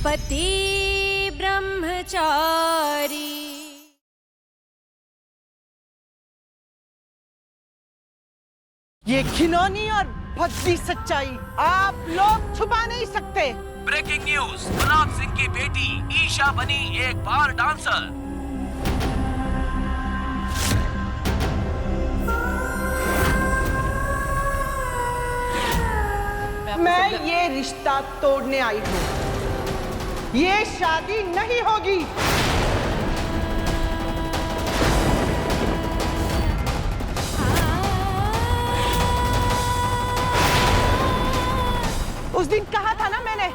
पति ब्रह्मचारी। ये घिनौनी और भद्दी सच्चाई आप लोग छुपा नहीं सकते। ब्रेकिंग न्यूज, मनोज सिंह की बेटी ईशा बनी एक बार डांसर। मैं ये रिश्ता तोड़ने आई हूँ। ये शादी नहीं होगी। उस दिन कहा था ना मैंने,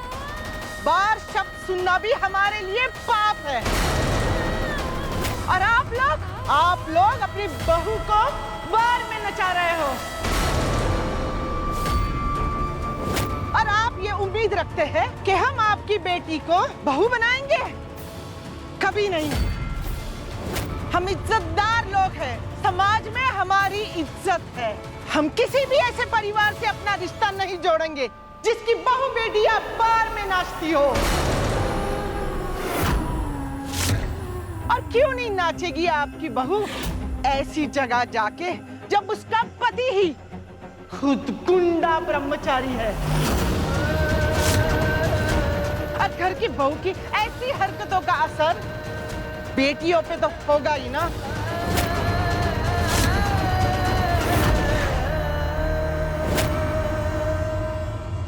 बार शब्द सुनना भी हमारे लिए पाप है। और आप लोग अपनी बहू को बार में नचा रहे हो। और आप ये उम्मीद रखते हैं कि हम आपकी बेटी को बहू बनाएंगे? कभी नहीं। हम इज्जतदार लोग हैं, समाज में हमारी इज्जत है। हम किसी भी ऐसे परिवार से अपना रिश्ता नहीं जोड़ेंगे जिसकी बहू बेटियां बार में नाचती हो। और क्यों नहीं नाचेगी आपकी बहू ऐसी जगह जाके जब उसका पति ही खुद गुंडा ब्रह्मचारी है। और घर की बहू की ऐसी हरकतों का असर बेटियों पे तो होगा ही ना।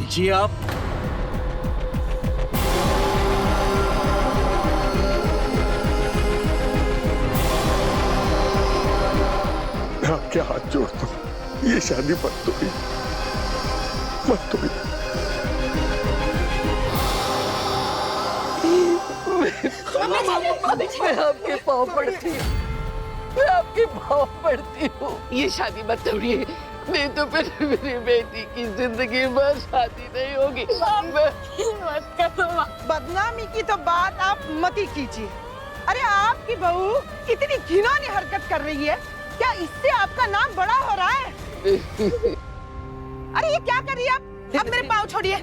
जी आप मैं आपके हाथ जोड़ता हूँ, ये शादी मत तोड़िए, मत तोड़िए। मैं आपके पाँव पड़ती हूँ, मैं आपके पाँव पड़ती हूँ। ये शादी मत तोड़िए, नहीं तो फिर मेरी बेटी की जिंदगी भर शादी नहीं होगी। बदनामी की तो बात आप मत ही कीजिए। अरे आपकी बहू इतनी घिनौनी हरकत कर रही है, क्या इससे आपका नाम बड़ा हो रहा है? अरे ये क्या कर रही है आप? अब मेरे पाँव छोड़िए।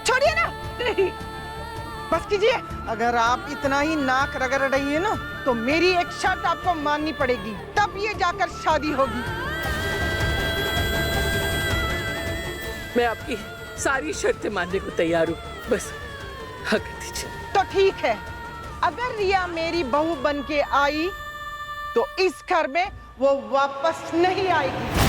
छोड़िए ना। बस कीजिए। अगर आप इतना ही नाक रगड़ रही है ना, तो मेरी एक शर्त आपको माननी पड़ेगी, तब ये जाकर शादी होगी। मैं आपकी सारी शर्तें मानने को तैयार हूँ, बस हाँ कर दीजिए। तो ठीक है, अगर रिया मेरी बहू बन के आई तो इस घर में वो वापस नहीं आएगी।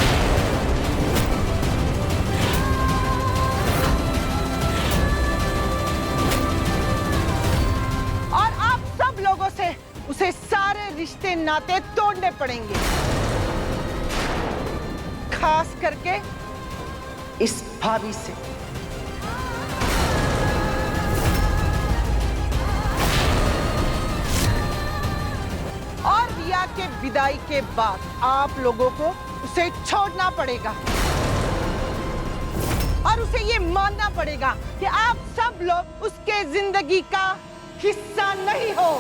और आप सब लोगों से उसे सारे रिश्ते नाते तोड़ने पड़ेंगे, खास करके इस भाभी से। और रिया के विदाई के बाद आप लोगों को उसे छोड़ना पड़ेगा और उसे ये मानना पड़ेगा कि आप सब लोग उसके जिंदगी का हिस्सा नहीं हो।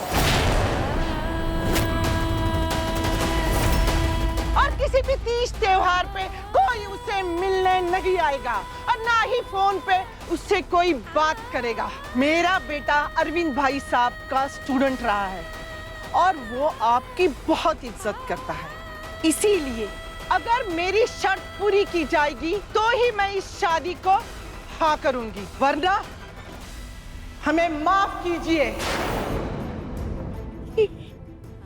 और किसी भी तीज त्योहार पे कोई उसे मिलने नहीं आएगा और ना ही फोन पे उससे कोई बात करेगा। मेरा बेटा अरविंद भाई साहब का स्टूडेंट रहा है और वो आपकी बहुत इज्जत करता है। इसीलिए अगर मेरी शर्त पूरी की जाएगी तो ही मैं इस शादी को हाँ करूंगी, वरना हमें माफ कीजिए।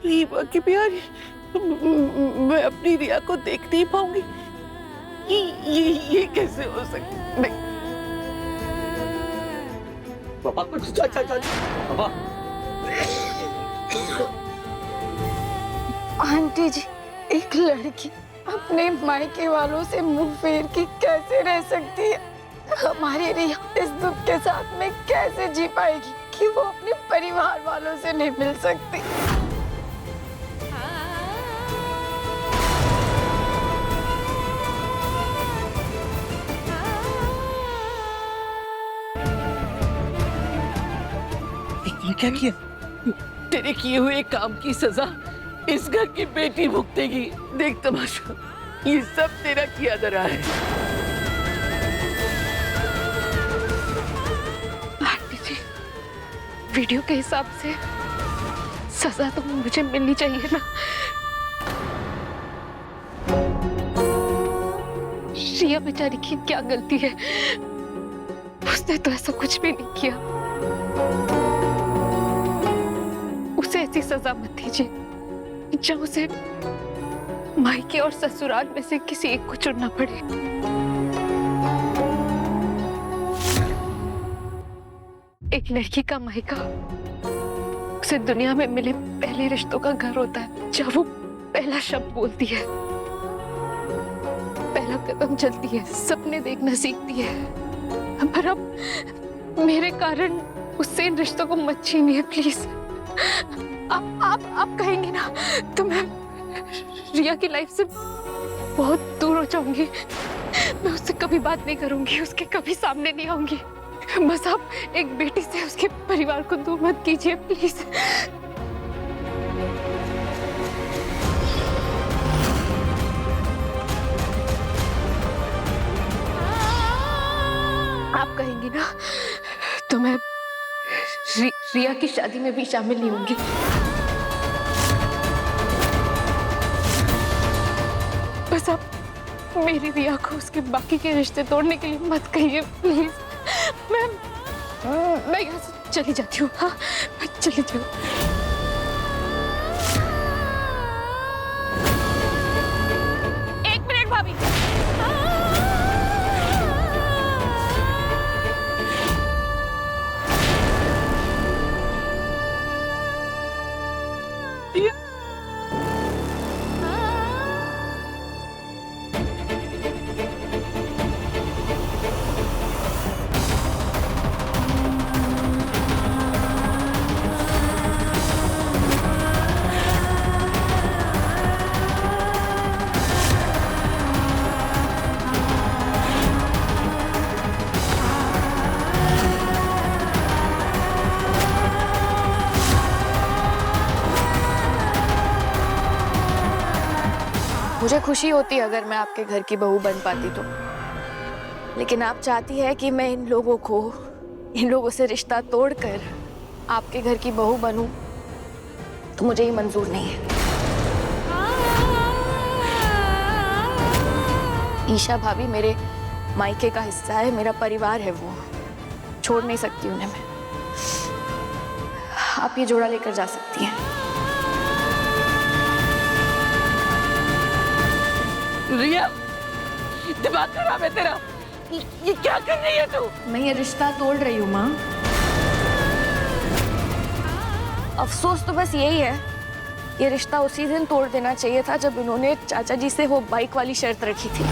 रीवा की प्यारी, मैं अपनी रिया को देख नहीं पाऊंगी। ये कैसे हो सकता? नहीं पापा कुछ पापा। आंटी जी, एक लड़की अपने मायके वालों से मुंह फेर के कैसे रह सकती है? हमारी रिया इस दुख के साथ में कैसे जी पाएगी कि वो अपने परिवार वालों से नहीं मिल सकती? ये क्या किया? तेरे किए हुए काम की सजा इस घर की बेटी भुगतेगी। देख तमाशा, ये सब तेरा किया धरा है। आंटी वीडियो के हिसाब से सजा तो मुझे मिलनी चाहिए ना। रिया बेचारी की क्या गलती है? उसने तो ऐसा कुछ भी नहीं किया। उसे ऐसी सजा मत दीजिए जब उसे मायके और ससुराल में से किसी एक को चुनना पड़े। एक लड़की का मायका उसे दुनिया में मिले पहले रिश्तों का घर होता है, जब वो पहला शब्द बोलती है, पहला कदम चलती है, सपने देखना सीखती है। पर अब मेरे कारण उससे इन रिश्तों को मत छीनिए प्लीज। आप कहेंगे ना तो मैं रिया की लाइफ से बहुत दूर हो जाऊंगी। मैं उससे कभी बात नहीं करूंगी, उसके कभी सामने नहीं आऊंगी। बस आप एक बेटी से उसके परिवार को दूर मत कीजिए प्लीज। आप कहेंगी ना तो मैं रिया की शादी में भी शामिल नहीं होंगी। बस आप मेरी रिया को उसके बाकी के रिश्ते तोड़ने के लिए मत कहिए प्लीज। मैं यहाँ से चली जाती हूँ। हाँ, मैं चली जाऊँ। एक मिनट भाभी। मुझे खुशी होती अगर मैं आपके घर की बहू बन पाती तो, लेकिन आप चाहती है कि मैं इन लोगों से रिश्ता तोड़कर आपके घर की बहू बनूं, तो मुझे ये मंजूर नहीं है। ईशा भाभी मेरे मायके का हिस्सा है, मेरा परिवार है, वो छोड़ नहीं सकती उन्हें मैं। आप ये जोड़ा लेकर जा सकती हैं। रिया, दिमाग खराब है तेरा। ये क्या कर रही है तू? मैं ये रिश्ता तोड़ रही हूँ माँ। अफसोस तो बस यही है, ये रिश्ता उसी दिन तोड़ देना चाहिए था जब इन्होंने चाचा जी से वो बाइक वाली शर्त रखी थी।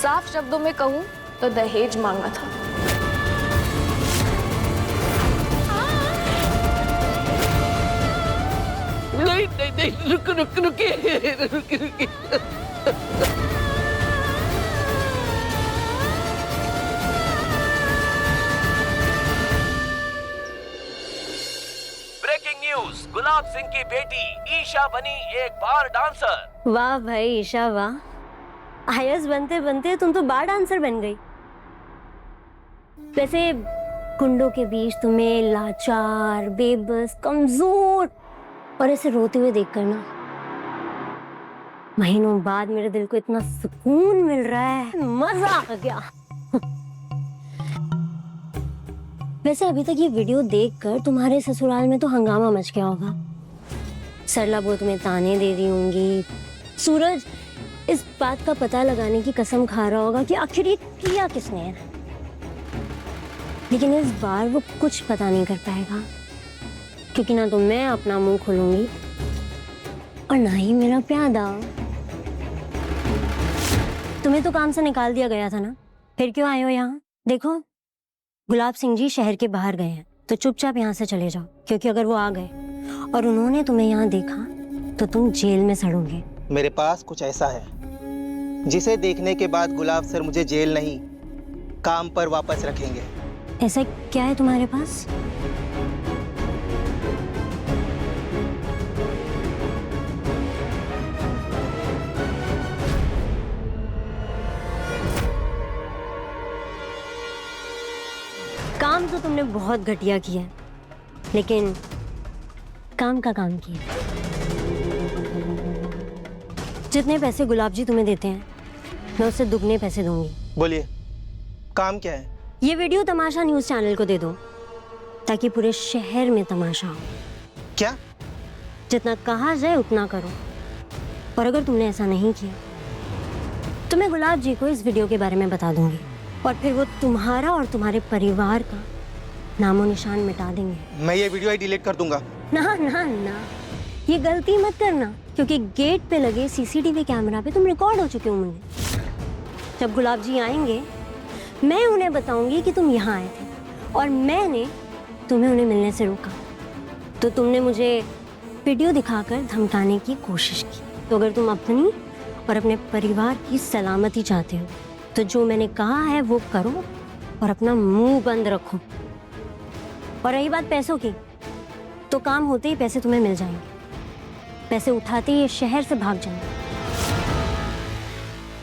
साफ शब्दों में कहूँ तो दहेज मांगा था। नहीं, रुकिए। ब्रेकिंग न्यूज, गुलाब सिंह की बेटी ईशा बनी एक बार डांसर। वाह भाई ईशा वाह, आईएएस बनते बनते तुम तो बार डांसर बन गई। वैसे कुंडों के बीच तुम्हें लाचार, बेबस, कमजोर और ऐसे रोते हुए देखकर ना महीनों बाद मेरे दिल को इतना सुकून मिल रहा है, मजा आ गया। वैसे अभी तक ये वीडियो देखकर तुम्हारे ससुराल में तो हंगामा मच गया होगा। सरला वो तुम्हें ताने दे रही होंगी, सूरज इस बात का पता लगाने की कसम खा रहा होगा कि आखिर ये किया किसने है। लेकिन इस बार वो कुछ पता नहीं कर पाएगा, क्योंकि ना तो मैं अपना मुंह खोलूंगी और ना ही मेरा प्यादा। तुम्हें तो काम से निकाल दिया गया था ना, फिर क्यों आए हो यहाँ? देखो गुलाब सिंह जी शहर के बाहर गए हैं, तो चुपचाप यहाँ से चले जाओ, क्योंकि अगर वो आ गए और उन्होंने तुम्हें यहाँ देखा तो तुम जेल में सड़ोगे। मेरे पास कुछ ऐसा है जिसे देखने के बाद गुलाब सर मुझे जेल नहीं, काम पर वापस रखेंगे। ऐसा क्या है तुम्हारे पास? काम तो तुमने बहुत घटिया किया, लेकिन काम का काम किया। जितने पैसे गुलाब जी तुम्हें देते हैं, मैं उससे दुगने पैसे दूंगी। बोलिए, काम क्या है? ये वीडियो तमाशा न्यूज़ चैनल को दे दो, ताकि पूरे शहर में तमाशा हो। क्या? जितना कहा जाए उतना करो। और अगर तुमने ऐसा नहीं किया तो मैं गुलाब जी को इस वीडियो के बारे में बता दूंगी, और फिर वो तुम्हारा और तुम्हारे परिवार का नामो निशान मिटा देंगे। मैं ये वीडियो ही डिलीट कर दूंगा। ना ना ना, ये गलती मत करना, क्योंकि गेट पे लगे सीसीटीवी कैमरा पे तुम रिकॉर्ड हो चुके हो मुझे। जब गुलाब जी आएंगे, मैं उन्हें बताऊंगी कि तुम यहाँ आए थे और मैंने तुम्हें उन्हें मिलने से रोका, तो तुमने मुझे वीडियो दिखाकर धमकाने की कोशिश की। तो अगर तुम अपनी और अपने परिवार की सलामती चाहते हो, तो जो मैंने कहा है वो करो और अपना मुंह बंद रखो। और रही बात पैसों की, तो काम होते ही पैसे तुम्हें मिल जाएंगे। पैसे उठाते ही ये शहर से भाग जाएंगे।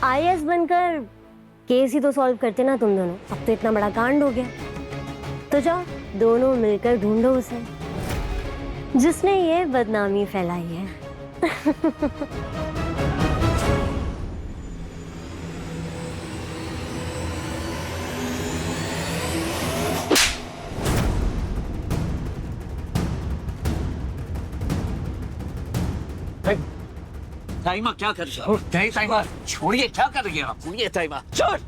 आईएएस बनकर केस ही तो सॉल्व करते ना तुम दोनों। अब तो इतना बड़ा कांड हो गया, तो जाओ दोनों मिलकर ढूंढो उसे जिसने ये बदनामी फैलाई है। ताइमा क्या कर रही हो? नहीं ताइमा, छोड़िए, क्या कर रही है आप? छोड़िए ताइमा, छोड़,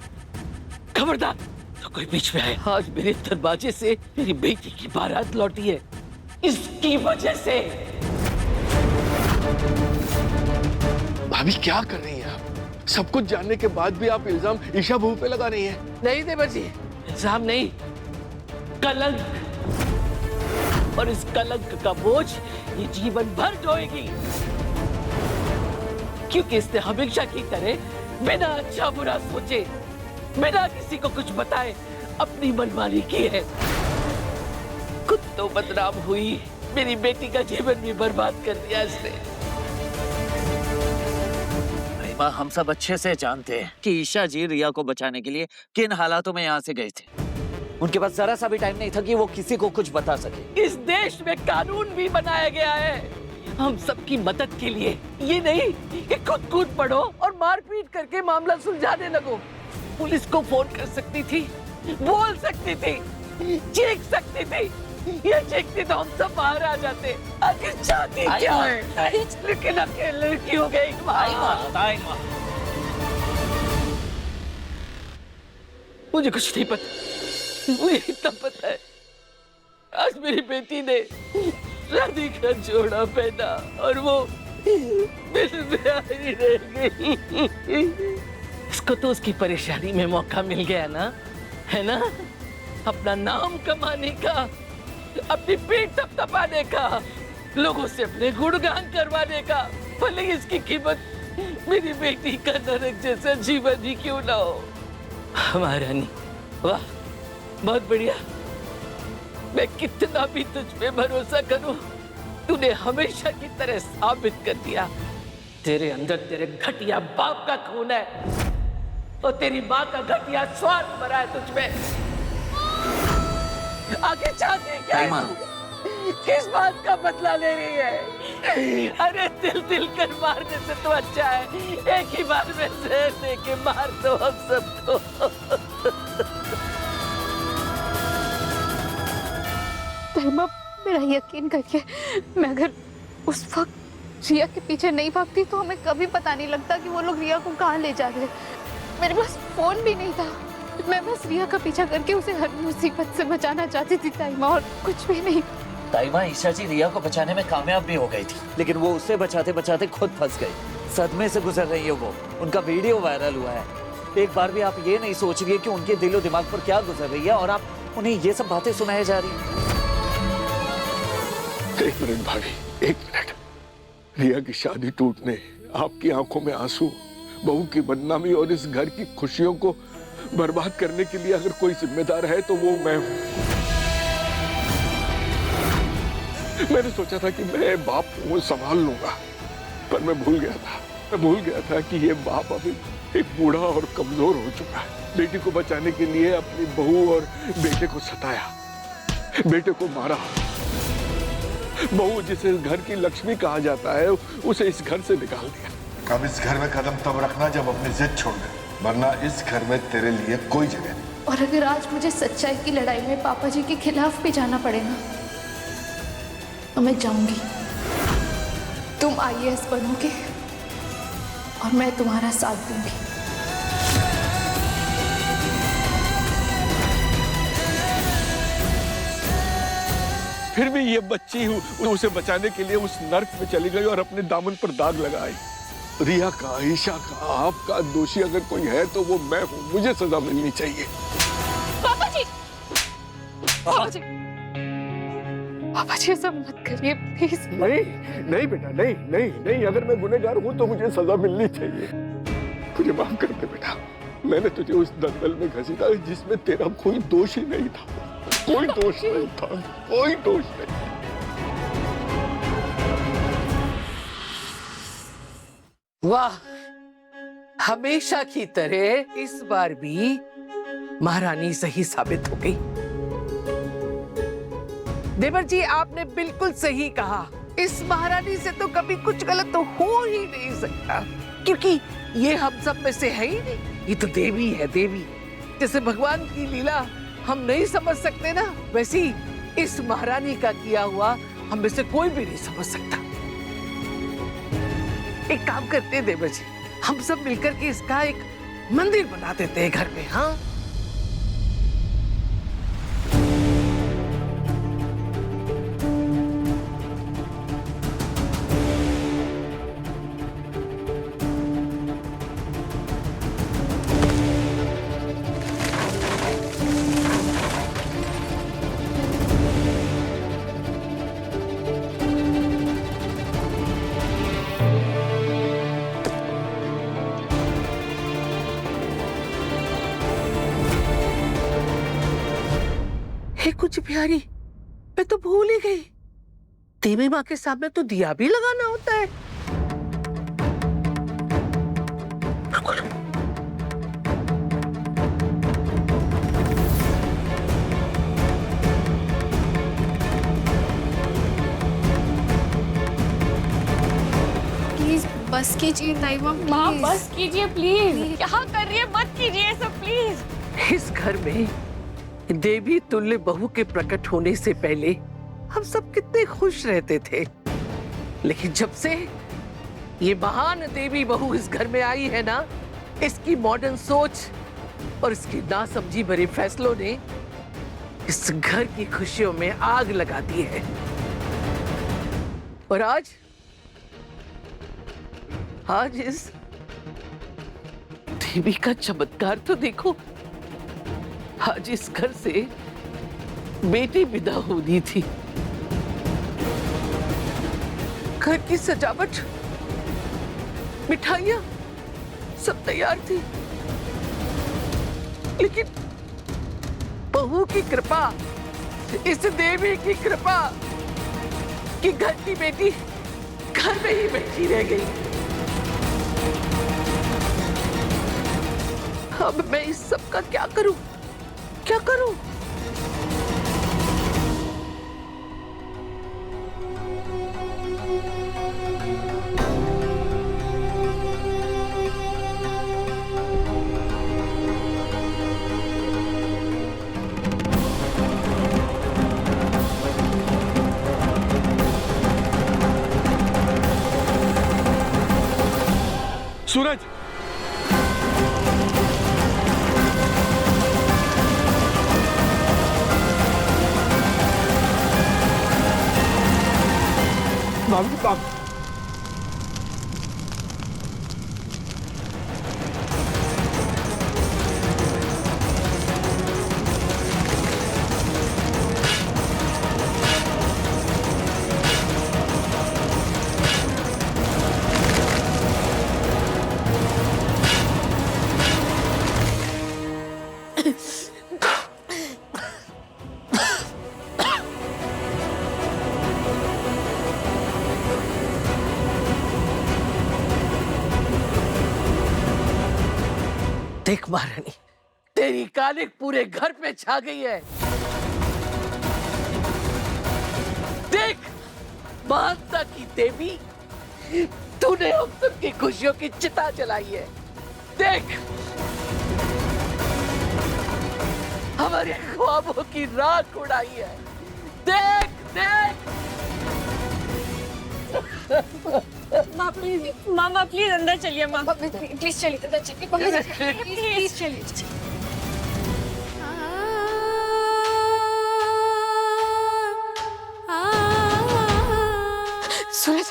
खबरदार। तो कोई बीच में आए। आज मेरे दरवाजे से मेरी बेटी की बारात लौटी है, इसकी वजह से। भाभी क्या कर रही हैं आप? सब कुछ जानने के बाद भी आप इल्जाम ईशा बहू पे लगा रही हैं। नहीं देवर जी, इल्जाम नहीं, कलंक। और इस कलंक का बोझ ये जीवन भर ढोएगी, क्योंकि इसने हमेशा की तरह बिना अच्छा बुरा सोचे, बिना किसी को कुछ बताए अपनी मनमानी की है। खुद तो बदनाम हुई, मेरी बेटी का जीवन भी बर्बाद कर दिया इसने। ताइमा, हम सब अच्छे से जानते हैं कि ईशा जी रिया को बचाने के लिए किन हालातों में यहाँ से गए थे। उनके पास जरा सा भी टाइम नहीं था कि वो किसी को कुछ बता सके। इस देश में कानून भी बनाया गया है हम सबकी मदद के लिए, ये नहीं कि खुद कूद पड़ो और मारपीट करके मामला सुलझाने लगो। पुलिस को फोन कर सकती थी, बोल सकती थी, चीख सकती थी। ये चीखती तो हम सब बाहर आ जाते। आखिर चाहती क्या है? लेकिन अकेले लड़की हो गई। ताइमा, मुझे कुछ नहीं पता, मुझे इतना पता है आज मेरी बेटी ने शादी का जोड़ा पहना और वो दिल में आई रह गई। इसको तो उसकी परेशानी में मौका मिल गया ना, है ना? अपना नाम कमाने का, अपनी पीठ थपथपाने का, लोगों से अपने गुणगान करवाने का। भले ही इसकी कीमत मेरी बेटी का नरक जैसा जीवन ही क्यों ना हो। हमारा नहीं, वाह बहुत बढ़िया। मैं कितना भी तुझ पे भरोसा करूं, तूने हमेशा की तरह साबित कर दिया तेरे अंदर तेरे घटिया बाप का खून है और तेरी माँ का घटिया स्वार्थ भरा है तुझ में। आगे चाहती क्या है तू? किस बात का बदला ले रही है? अरे दिल दिल कर मारने से तो अच्छा है एक ही बार में जहर दे के मार दो हम सबको। तैमा, मेरा यकीन करिए, मैं अगर उस वक्त रिया के पीछे नहीं भागती तो हमें कभी पता नहीं लगता कि वो लोग रिया को कहाँ ले जा रहे। मेरे पास फोन भी नहीं था, मैं बस रिया का पीछा करके उसे हर मुसीबत से बचाना चाहती थी ताइमा, और कुछ भी नहीं। ताइमा, ईशा जी रिया को बचाने में कामयाब भी हो गई थी, लेकिन वो उसे बचाते बचाते खुद फंस गई। सदमे से गुजर रही है वो, उनका वीडियो वायरल हुआ है। एक बार भी आप ये नहीं सोच रही है कि उनके दिलो दिमाग पर क्या गुजर रही है और आप उन्हें ये सब बातें सुनाई जा रही है। एक मिनट भाभी, एक मिनट। रिया की शादी टूटने, आपकी आंखों में आंसू, बहू की बदनामी और इस घर की खुशियों को बर्बाद करने के लिए अगर कोई जिम्मेदार है तो वो मैं हूं। मैंने सोचा था कि मैं बाप वो संभाल लूंगा, पर मैं भूल गया था कि ये बाप अभी एक बूढ़ा और कमजोर हो चुका है। बेटी को बचाने के लिए अपनी बहू और बेटे को सताया। बेटे को मारा, बहू जिसे इस घर की लक्ष्मी कहा जाता है उसे इस घर से निकाल दिया। कब इस घर में कदम तब रखना जब अपनी जिद छोड़ दे, वरना इस घर में तेरे लिए कोई जगह नहीं। और अगर आज मुझे सच्चाई की लड़ाई में पापा जी के खिलाफ भी जाना पड़ेगा तो मैं जाऊंगी। तुम IAS बनोगे और मैं तुम्हारा साथ दूंगी। फिर भी ये बच्ची उसे बचाने के लिए उस नर्क में चली गई और अपने दामन पर दाग लगाई। रिया का, आयशा का, आपका दोषी अगर कोई है तो वो मैं हूं। मुझे सजा मिलनी चाहिए। पापा जी, पापा जी, पापा जी ऐसा मत करिए प्लीज। नहीं नहीं बेटा, नहीं नहीं नहीं, अगर मैं गुनहगार हूं तो मुझे सजा मिलनी चाहिए। मुझे माफ कर दे बेटा, मैंने तुझे उस दलदल में घसीटा जिसमें तेरा कोई दोष ही नहीं था। कोई दोष नहीं था, कोई दोष नहीं। वाह, हमेशा की तरह इस बार भी महारानी सही साबित हो गई। देवर जी, आपने बिल्कुल सही कहा। इस महारानी से तो कभी कुछ गलत तो हो ही नहीं सकता, क्योंकि ये हम सब में से है ही नहीं। ये तो देवी है, देवी। जैसे भगवान की लीला हम नहीं समझ सकते ना, वैसी इस महारानी का किया हुआ हम में से कोई भी नहीं समझ सकता। एक काम करते हैं देवर जी, हम सब मिलकर के इसका एक मंदिर बना देते हैं घर में। हाँ, हे कुछ प्यारी, मैं तो भूल ही गई। देवी माँ के सामने तो दिया भी लगाना होता है। प्लीज बस कीजिए नाइमा, माँ बस कीजिए प्लीज। क्या कर रही है, मत कीजिए सब प्लीज। इस घर में देवी तुल्य बहू के प्रकट होने से पहले हम सब कितने खुश रहते थे, लेकिन जब से ये महान देवी बहू इस घर में आई है ना, इसकी मॉडर्न सोच और इसकी नासमझी भरे फैसलों ने इस घर की खुशियों में आग लगा दी है। और आज इस देवी का चमत्कार तो देखो। आज इस घर से बेटी विदा होनी थी। घर की सजावट, मिठाइयां सब तैयार थी, लेकिन बहू की कृपा, इस देवी की कृपा कि घर की बेटी घर में ही बैठी रह गई। अब मैं इस सब का क्या करूं? क्या करूं? सूरज, बाबू, देख महारानी, तेरी कालिक पूरे घर पे छा गई है। मानता की देवी, तूने हम सबकी खुशियों की चिता जलाई है। देख, हमारे ख्वाबों की राख उड़ाई है। देख देख। मामा प्लीज अंदर चलिए। मामा प्लीज चलिए, अंदर चलिए, प्लीज चलिए। सूरज,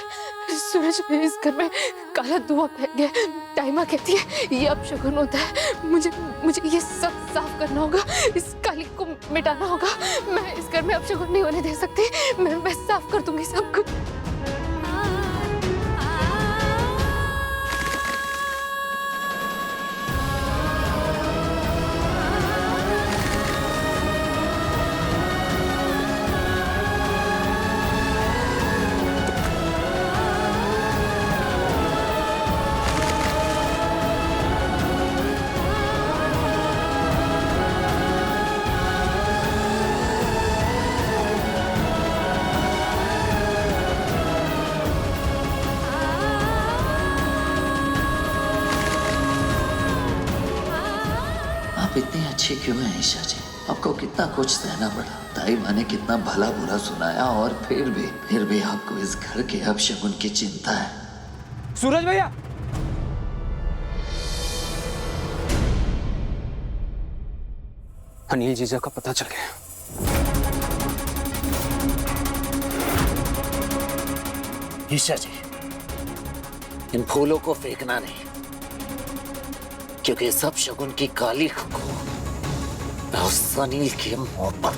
सूरज, इस घर में काला धुआं फैल गया। टाइमा कहती है ये अपशगुन होता है। मुझे ये सब साफ करना होगा। इस काली को मिटाना होगा। मैं इस घर में अपशगुन नहीं होने दे सकती। मैं साफ कर दूंगी सब कुछ। आप इतनी अच्छी क्यों हैं ईशा जी? आपको कितना कुछ सहना पड़ा। ताई माँ ने कितना भला बुरा सुनाया और फिर भी आपको इस घर के अपशगुन की चिंता है। सूरज भैया, अनिल जीजा का पता चल गया। ईशा जी, इन फूलों को फेंकना नहीं, क्योंकि सब शगुन की काली को मैं उस अनिल की मौत पर